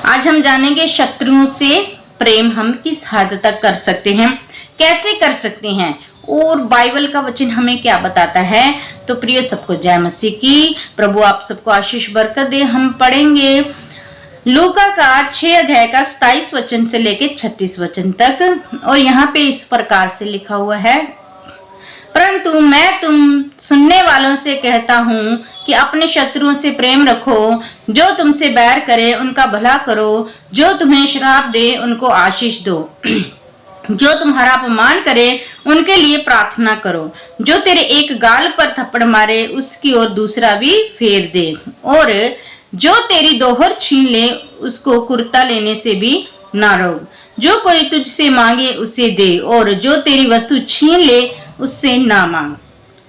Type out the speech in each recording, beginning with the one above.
आज हम जानेंगे शत्रुओं से प्रेम हम किस हद तक कर सकते हैं, कैसे कर सकते हैं और बाइबल का वचन हमें क्या बताता है। तो प्रिय सबको जय मसीह की। प्रभु आप सबको आशीष बरकत दे। हम पढ़ेंगे लूका का 6 अध्याय का 27 वचन से लेकर 36 वचन तक। और यहाँ पे इस प्रकार से लिखा हुआ है, परंतु मैं तुम सुनने वालों से कहता हूँ कि अपने शत्रुओं से प्रेम रखो, जो तुमसे बैर करे उनका भला करो, जो तुम्हें श्राप दे उनको आशीष दो, जो तुम्हारा अपमान करे उनके लिए प्रार्थना करो, जो तेरे एक गाल पर थप्पड़ मारे उसकी ओर दूसरा भी फेर दे, और जो तेरी दोहर छीन ले उसको कुर्ता लेने से भी ना रोक। जो कोई तुझसे मांगे उसे दे, और जो तेरी वस्तु छीन ले उससे ना मांग।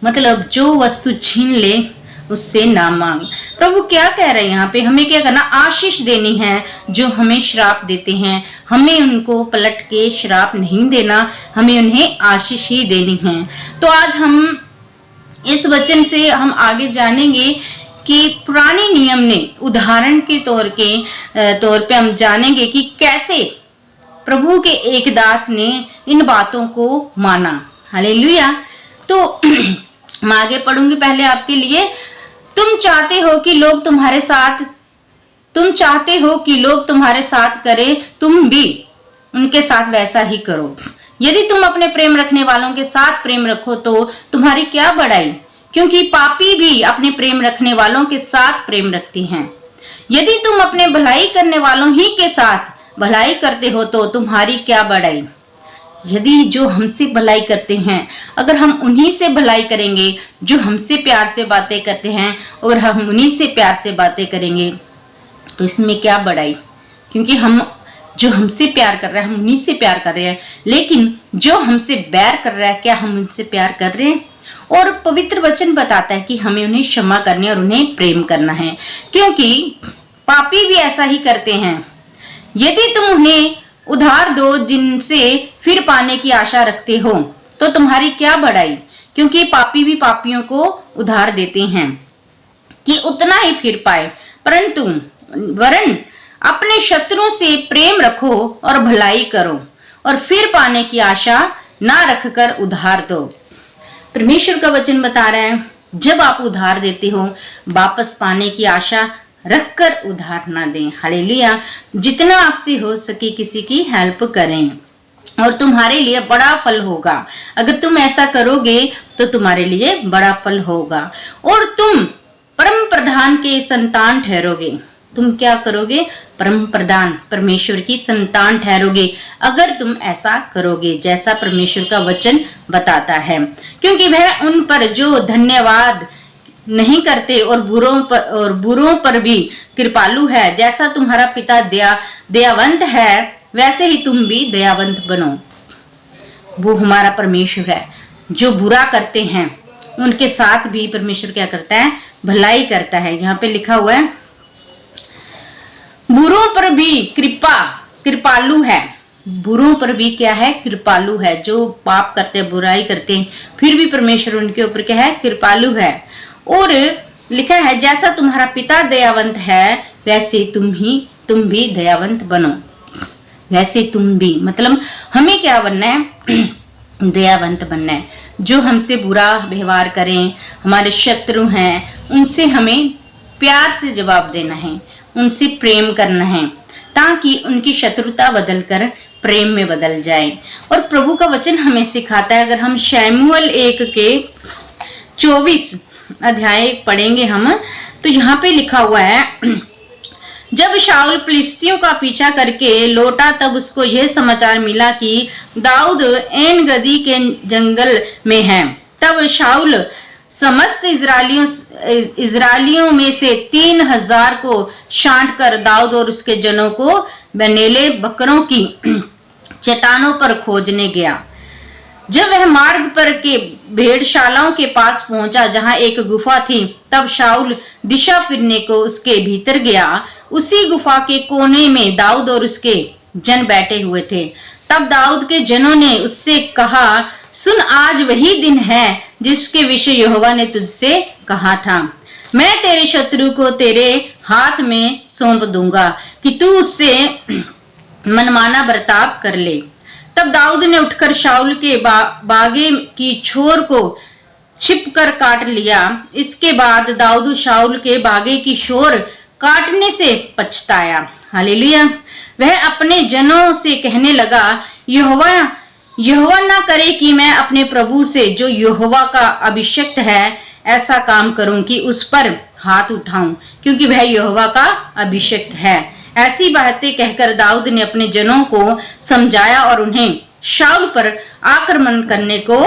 मतलब जो वस्तु छीन ले उससे ना मांग। प्रभु क्या कह रहे हैं यहाँ पे, हमें क्या करना, आशीष देनी है। जो हमें श्राप देते हैं हमें उनको पलट के श्राप नहीं देना, हमें उन्हें आशीष ही देनी है। तो आज हम इस वचन से हम आगे जानेंगे कि पुराने नियम ने उदाहरण के तौर पे हम जानेंगे कि कैसे प्रभु के एक दास ने इन बातों को माना। हालेलुया। तो मैं आगे पढ़ूंगी पहले आपके लिए। तुम चाहते हो कि लोग तुम्हारे साथ करें, तुम भी उनके साथ वैसा ही करो। यदि तुम अपने प्रेम रखने वालों के साथ प्रेम रखो तो तुम्हारी क्या बड़ाई, क्योंकि पापी भी अपने प्रेम रखने वालों के साथ प्रेम रखती हैं। यदि तुम अपने भलाई करने वालों ही के साथ भलाई करते हो तो तुम्हारी क्या बड़ाई। यदि जो हमसे भलाई करते हैं, अगर हम उन्हीं से भलाई करेंगे, जो हमसे प्यार से बातें करते हैं और हम उन्हीं से प्यार से बातें करेंगे तो इसमें क्या बड़ाई, क्योंकि हम जो हमसे प्यार कर रहे हैं हम उन्हीं से प्यार कर रहे हैं। लेकिन जो हमसे बैर कर रहा है, क्या हम उनसे प्यार कर रहे हैं? और पवित्र वचन बताता है कि हमें उन्हें क्षमा करने और उन्हें प्रेम करना है, क्योंकि पापी भी ऐसा ही करते हैं। यदि तुम उन्हें उधार दो जिनसे फिर पाने की आशा रखते हो तो तुम्हारी क्या बड़ाई, क्योंकि पापी भी पापियों को उधार देते हैं कि उतना ही फिर पाए। परंतु वरन अपने शत्रुओं से प्रेम रखो और भलाई करो, और फिर पाने की आशा ना रखकर उधार दो। परमेश्वर का वचन बता रहा है, जब आप उधार देते हो वापस पाने की आशा रखकर उधार ना दें। हालेलुया। जितना आपसे हो सके किसी की हेल्प करें और तुम्हारे लिए बड़ा फल होगा। अगर तुम ऐसा करोगे तो तुम्हारे लिए बड़ा फल होगा और तुम परम प्रधान के संतान ठहरोगे। तुम क्या करोगे? परम प्रधान परमेश्वर की संतान ठहरोगे अगर तुम ऐसा करोगे जैसा परमेश्वर का वचन बताता है, क्योंकि वह उन पर जो धन्यवाद नहीं करते और बुरों पर भी कृपालु है। जैसा तुम्हारा पिता दयावंत है वैसे ही तुम भी दयावंत बनो। वो हमारा परमेश्वर है। जो बुरा करते हैं उनके साथ भी परमेश्वर क्या करता है? भलाई करता है। यहाँ पे लिखा हुआ है, बुरों पर भी कृपालु है। बुरों पर भी क्या है? कृपालु है। जो पाप करते हैं, बुराई करते हैं, फिर भी परमेश्वर उनके ऊपर क्या है? कृपालु है। और लिखा है, जैसा तुम्हारा पिता दयावंत है वैसे तुम भी दयावंत बनो। वैसे तुम भी, मतलब हमें क्या बनना है? दयावंत बनना है। जो हमसे बुरा व्यवहार करें, हमारे शत्रु हैं, उनसे हमें प्यार से जवाब देना है, उनसे प्रेम करना है, ताकि उनकी शत्रुता बदलकर प्रेम में बदल जाए। और प्रभु का वचन हमें सिखाता है, अगर हम शमूएल 1 के 24 अध्याय पढ़ेंगे हम, तो यहाँ पे लिखा हुआ है, जब शाऊल फिलिस्तियों का पीछा करके लौटा तब उसको यह समाचार मिला कि दाऊद एन गदी के जंगल में है। तब शाऊल समस्त इजरायलियों में से 3000 को छांट कर दाऊद और उसके जनों को बनेले बकरों की चट्टानों पर खोजने गया। जब वह मार्ग पर के भेड़शालाओं के पास पहुंचा जहां एक गुफा थी, तब शाऊल दिशा फिरने को उसके भीतर गया। उसी गुफा के कोने में दाऊद और उसके जन बैठे हुए थे। तब दाऊद के जनों ने उससे कहा, सुन, आज वही दिन है जिसके विषय यहोवा ने तुझसे कहा था, मैं तेरे शत्रु को तेरे हाथ में सौंप दूंगा। कि तू उससे मनमाना बर्ताव कर ले। तब दाऊद ने उठकर शाऊल के बागे की छोर को छिप कर काट लिया। इसके बाद दाऊद शाऊल के बागे की छोर काटने से पछताया। हालेलुया। वह अपने जनों से कहने लगा, यहोवा ना करे कि मैं अपने प्रभु से जो यहोवा का अभिषिक्त है ऐसा काम करूं कि उस पर हाथ उठाऊं, क्योंकि वह यहोवा का अभिषिक्त है। ऐसी बातें कहकर दाऊद ने अपने जनों को समझाया और उन्हें शाऊल पर आक्रमण करने को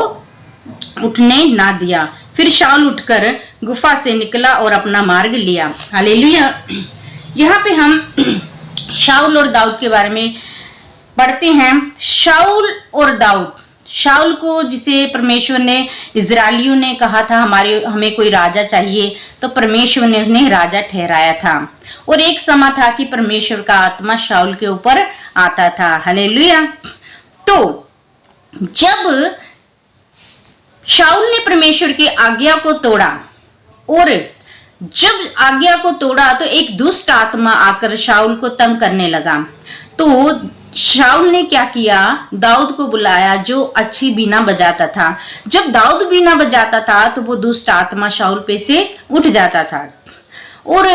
उठने ना दिया। फिर शाऊल उठकर गुफा से निकला और अपना मार्ग लिया। हालेलुया। यहाँ पे हम शाऊल और दाऊद के बारे में पढ़ते हैं। शाऊल और दाऊद, शाऊल को जिसे परमेश्वर ने, इजरायलियों ने कहा था हमें कोई राजा चाहिए, तो परमेश्वर ने उन्हें राजा ठहराया था। और एक समय था कि परमेश्वर का आत्मा शाऊल के ऊपर आता था। हालेलुया। तो जब शाऊल ने परमेश्वर की आज्ञा को तोड़ा और जब आज्ञा को तोड़ा तो एक दुष्ट आत्मा आकर शाऊल को तंग करने लगा। तो शाऊल ने क्या किया, दाऊद को बुलाया जो अच्छी बीना बजाता था। जब दाऊद बीना बजाता था तो वो दुष्ट आत्मा शाऊल पे से उठ जाता था और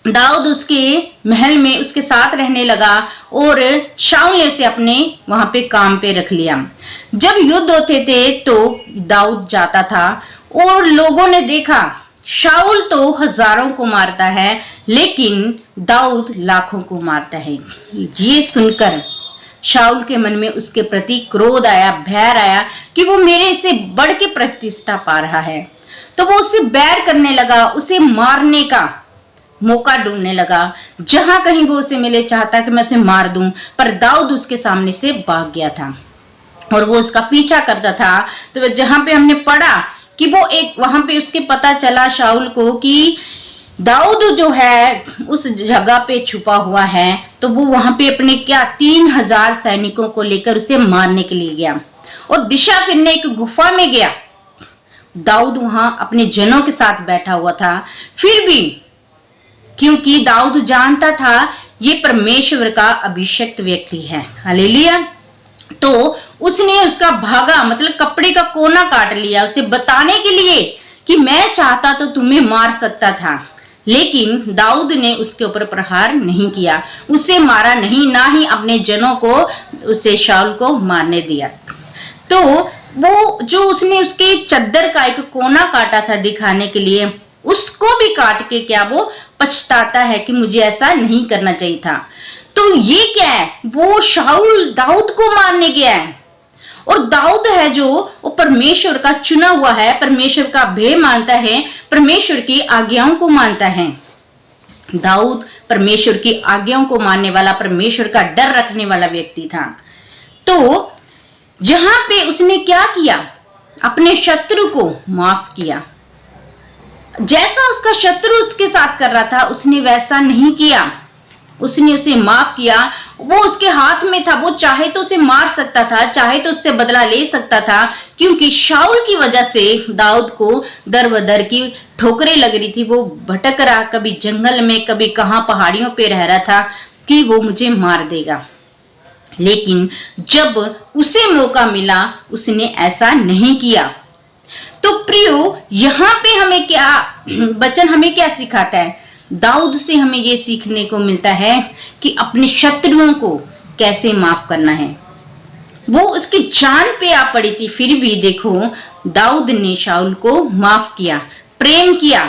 दाऊद उसके महल में उसके साथ रहने लगा और शाऊल ने उसे अपने वहां पे काम पे रख लिया। जब युद्ध होते थे तो दाऊद जाता था और लोगों ने देखा शाऊल तो हजारों को मारता है लेकिन दाऊद लाखों को मारता है। ये सुनकर शाऊल के मन में उसके प्रति क्रोध आया, भय आया कि वो मेरे से बढ़ के प्रतिष्ठा पा रहा है। तो वो उससे बैर करने लगा, उसे मारने का मौका ढूंढने लगा। जहां कहीं वो उसे मिले चाहता कि मैं उसे मार दूं, पर दाऊद उसके सामने से भाग गया था और वो उसका पीछा करता था। तो जहां पे हमने पढ़ा कि वो एक वहां पे उसके पता चला शाऊल को कि दाऊद जो है उस जगह पे छुपा हुआ है, तो वो वहां पे अपने 3000 सैनिकों को लेकर उसे मारने के लिए गया और दिशा फिरने एक गुफा में गया। दाऊद वहां अपने जनों के साथ बैठा हुआ था। फिर भी क्योंकि दाऊद जानता था ये परमेश्वर का अभिषिक्त व्यक्ति है। हालेलुया। तो उसने उसका भागा मतलब कपड़े का कोना काट लिया उसे बताने के लिए कि मैं चाहता तो तुम्हें मार सकता था, लेकिन दाऊद ने उसके ऊपर प्रहार नहीं किया, उसे मारा नहीं, ना ही अपने जनों को उसे शाऊल को मारने दिया। तो वो जो उसने उसके चद्दर का एक कोना काटा था दिखाने के लिए, उसको भी काट के क्या वो पछताता है कि मुझे ऐसा नहीं करना चाहिए था। तो ये क्या है, वो शाऊल दाऊद को मारने गया है और दाऊद है जो वो परमेश्वर का चुना हुआ है, परमेश्वर का भय मानता है, परमेश्वर की आज्ञाओं को मानता है। दाऊद परमेश्वर की आज्ञाओं को मानने वाला, परमेश्वर का डर रखने वाला व्यक्ति था। तो जहां पे उसने क्या किया, अपने शत्रु को माफ किया। जैसा उसका शत्रु उसके साथ कर रहा था उसने वैसा नहीं किया, उसने उसे माफ किया। वो उसके हाथ में था, वो चाहे तो उसे मार सकता था, चाहे तो उससे बदला ले सकता था, क्योंकि शाऊल की वजह से दाऊद को दर बदर की ठोकरें लग रही थी। वो भटक रहा, कभी जंगल में कभी कहां पहाड़ियों पे रह रहा था कि वो मुझे मार देगा, लेकिन जब उसे मौका मिला उसने ऐसा नहीं किया। तो प्रियो, यहाँ पे हमें क्या वचन हमें क्या सिखाता है, दाऊद से हमें ये सीखने को मिलता है कि अपने शत्रुओं को कैसे माफ करना है। वो उसकी जान पे आ पड़ी थी, फिर भी देखो दाऊद ने शाऊल को माफ किया, प्रेम किया,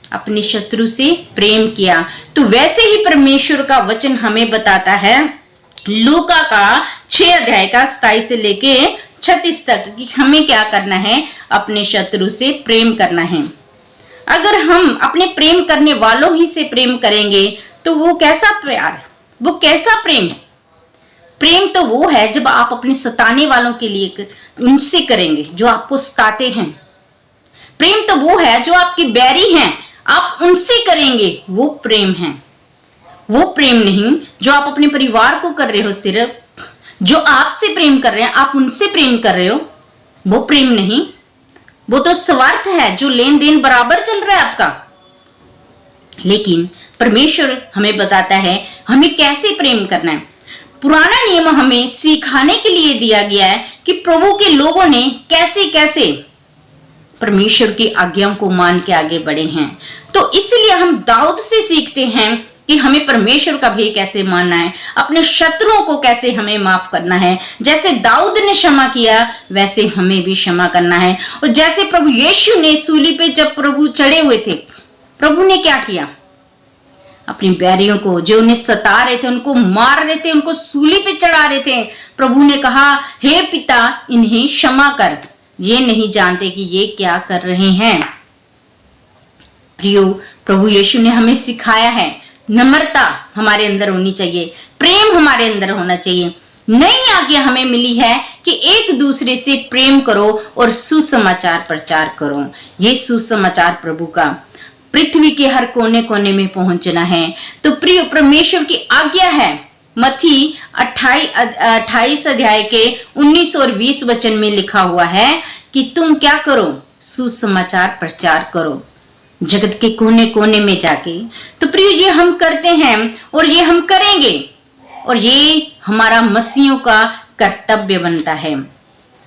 अपने शत्रु से प्रेम किया। तो वैसे ही परमेश्वर का वचन हमें बताता है लूका का 6 अध्याय का 27 से लेके 36 तक कि हमें क्या करना है, अपने शत्रु से प्रेम करना है। अगर हम अपने प्रेम करने वालों ही से प्रेम करेंगे तो वो कैसा प्यार, वो कैसा प्रेम, प्रेम तो वो है जब आप अपने सताने वालों के लिए उनसे करेंगे जो आपको सताते हैं। प्रेम तो वो है जो आपके बैरी हैं, आप उनसे करेंगे, वो प्रेम है। वो प्रेम नहीं जो आप अपने परिवार को कर रहे हो, सिर्फ जो आपसे प्रेम कर रहे हैं आप उनसे प्रेम कर रहे हो, वो प्रेम नहीं, वो तो स्वार्थ है, जो लेन देन बराबर चल रहा है आपका। लेकिन परमेश्वर हमें बताता है हमें कैसे प्रेम करना है। पुराना नियम हमें सिखाने के लिए दिया गया है कि प्रभु के लोगों ने कैसे कैसे परमेश्वर की आज्ञाओं को मान के आगे बढ़े हैं। तो इसलिए हम दाऊद से सीखते हैं कि हमें परमेश्वर का भी कैसे मानना है, अपने शत्रुओं को कैसे हमें माफ करना है। जैसे दाऊद ने क्षमा किया वैसे हमें भी क्षमा करना है। और जैसे प्रभु यीशु ने सूली पे जब प्रभु चढ़े हुए थे, प्रभु ने क्या किया, अपने बैरियों को जो उन्हें सता रहे थे, उनको मार रहे थे, उनको सूली पे चढ़ा रहे थे, प्रभु ने कहा हे पिता इन्हें क्षमा कर, ये नहीं जानते कि ये क्या कर रहे हैं। प्रियो, प्रभु यीशु ने हमें सिखाया है नम्रता हमारे अंदर होनी चाहिए, प्रेम हमारे अंदर होना चाहिए। नई आज्ञा हमें मिली है कि एक दूसरे से प्रेम करो और सुसमाचार प्रचार करो। ये सुसमाचार प्रभु का पृथ्वी के हर कोने कोने में पहुंचना है। तो प्रिय, परमेश्वर की आज्ञा है मत्ती 28 अध्याय के 19 और 20 वचन में लिखा हुआ है कि तुम क्या करो, सुसमाचार प्रचार करो जगत के कोने कोने में जाके। तो प्रिय, ये हम करते हैं और ये हम करेंगे और ये हमारा मसीहों का कर्तव्य बनता है,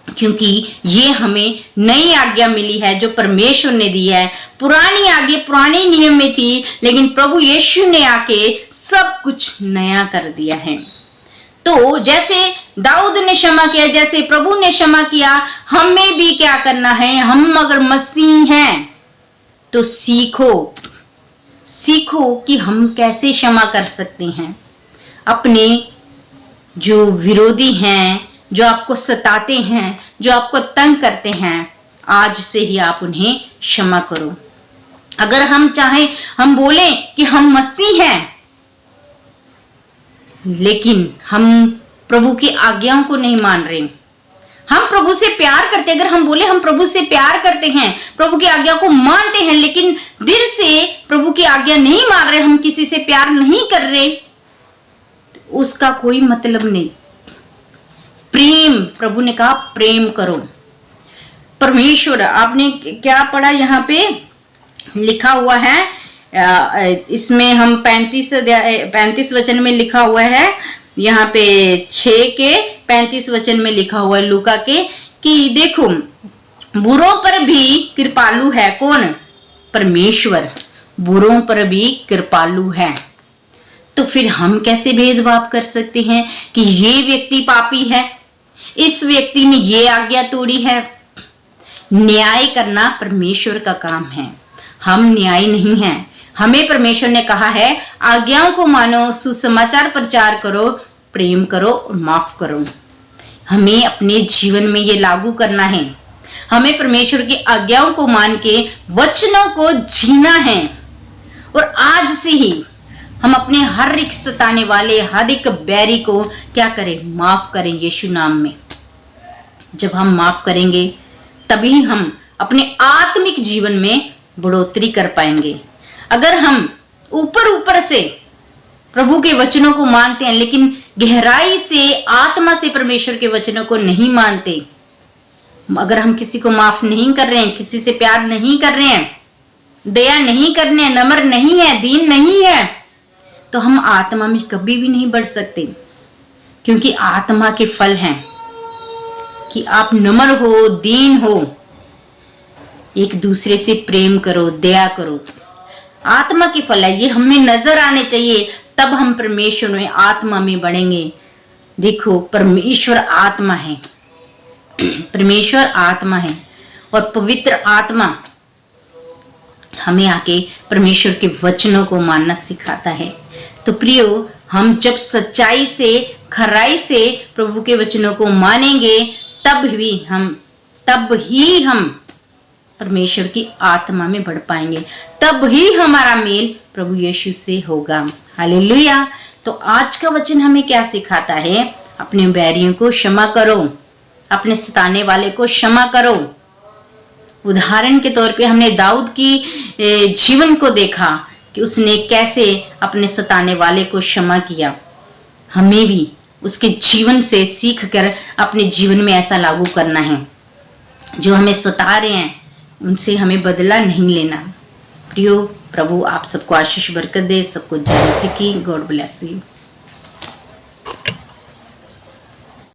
क्योंकि ये हमें नई आज्ञा मिली है जो परमेश्वर ने दी है। पुरानी आज्ञा पुराने नियम में थी, लेकिन प्रभु यीशु ने आके सब कुछ नया कर दिया है। तो जैसे दाऊद ने क्षमा किया, जैसे प्रभु ने क्षमा किया, हमें भी क्या करना है। हम अगर मसीह हैं तो सीखो कि हम कैसे क्षमा कर सकते हैं। अपने जो विरोधी हैं, जो आपको सताते हैं, जो आपको तंग करते हैं, आज से ही आप उन्हें क्षमा करो। अगर हम चाहें, हम बोलें कि हम मसीह हैं, लेकिन हम प्रभु की आज्ञाओं को नहीं मान रहे, हम प्रभु से प्यार करते, अगर हम बोले हम प्रभु से प्यार करते हैं, प्रभु की आज्ञा को मानते हैं, लेकिन दिल से प्रभु की आज्ञा नहीं मान रहे, हम किसी से प्यार नहीं कर रहे, उसका कोई मतलब नहीं। प्रेम, प्रभु ने कहा प्रेम करो। परमेश्वर, आपने क्या पढ़ा, यहाँ पे लिखा हुआ है, इसमें हम 35 वचन में लिखा हुआ है, यहाँ पे 6 के 35 वचन में लिखा हुआ है लूका के, कि देखो बुरों पर भी कृपालु है। कौन? परमेश्वर बुरों पर भी कृपालु है। तो फिर हम कैसे भेदभाव कर सकते हैं कि ये व्यक्ति पापी है, इस व्यक्ति ने ये आज्ञा तोड़ी है। न्याय करना परमेश्वर का काम है, हम न्याय नहीं हैं। हमें परमेश्वर ने कहा है आज्ञाओं को मानो, सुसमाचार प्रचार करो, प्रेम करो और माफ करो। हमें अपने जीवन में ये लागू करना है। हमें परमेश्वर की आज्ञाओं को मान के वचनों को जीना है। और आज से ही हम अपने हर एक सताने वाले, हर एक बैरी को क्या करें, माफ करें यीशु नाम में। जब हम माफ करेंगे तभी हम अपने आत्मिक जीवन में बढ़ोतरी कर पाएंगे। अगर हम ऊपर से प्रभु के वचनों को मानते हैं, लेकिन गहराई से, आत्मा से परमेश्वर के वचनों को नहीं मानते, अगर हम किसी को माफ नहीं कर रहे हैं, किसी से प्यार नहीं कर रहे हैं, दया नहीं कर रहे हैं, नम्र नहीं है, दीन नहीं है, तो हम आत्मा में कभी भी नहीं बढ़ सकते। क्योंकि आत्मा के फल हैं कि आप नम्र हो, दीन हो, एक दूसरे से प्रेम करो, दया करो। आत्मा के फल है, ये हमें नजर आने चाहिए, तब हम परमेश्वर में, आत्मा में बढ़ेंगे। देखो, परमेश्वर आत्मा है, परमेश्वर आत्मा है और पवित्र आत्मा हमें आके परमेश्वर के वचनों को मानना सिखाता है। तो प्रियो, हम जब सच्चाई से, खराई से प्रभु के वचनों को मानेंगे, तब ही हम परमेश्वर की आत्मा में बढ़ पाएंगे, तब ही हमारा मेल प्रभु यीशु से होगा। हालेलुया। तो आज का वचन हमें क्या सिखाता है? अपने बैरियों को क्षमा करो, अपने सताने वाले को क्षमा करो। उदाहरण के तौर पे हमने दाऊद की जीवन को देखा कि उसने कैसे अपने सताने वाले को क्षमा किया। हमें भी उसके जीवन से सीख कर अपने जीवन में ऐसा लागू करना है। जो हमें सता रहे हैं उनसे हमें बदला नहीं लेना। प्रियो, प्रभु आप सबको आशीष बरकत दे, सबको जय मसीह की। God bless you.